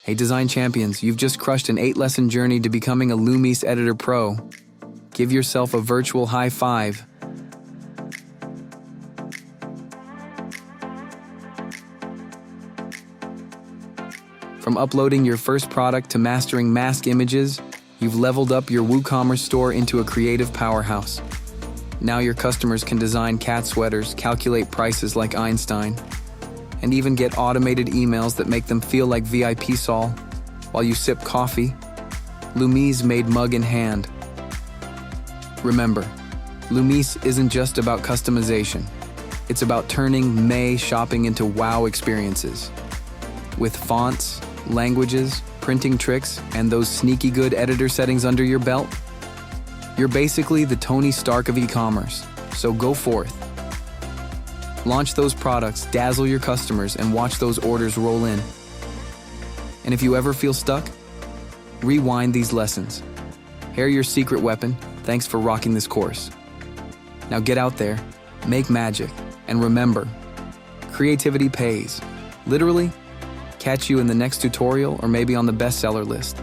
Hey design champions, you've just crushed an 8-lesson journey to becoming a Lumise Editor Pro. Give yourself a virtual high five. From uploading your first product to mastering mask images, you've leveled up your WooCommerce store into a creative powerhouse. Now your customers can design cat sweaters, calculate prices like Einstein, and even get automated emails that make them feel like VIP Saul while you sip coffee. Lumise made mug in hand. Remember, Lumise isn't just about customization. It's about turning May shopping into wow experiences. With fonts, languages, printing tricks, and those sneaky good editor settings under your belt, you're basically the Tony Stark of e-commerce. So go forth. Launch those products, dazzle your customers, and watch those orders roll in. And if you ever feel stuck, rewind these lessons. Hear your secret weapon. Thanks for rocking this course. Now get out there, make magic, and remember, creativity pays. Literally, catch you in the next tutorial or maybe on the bestseller list.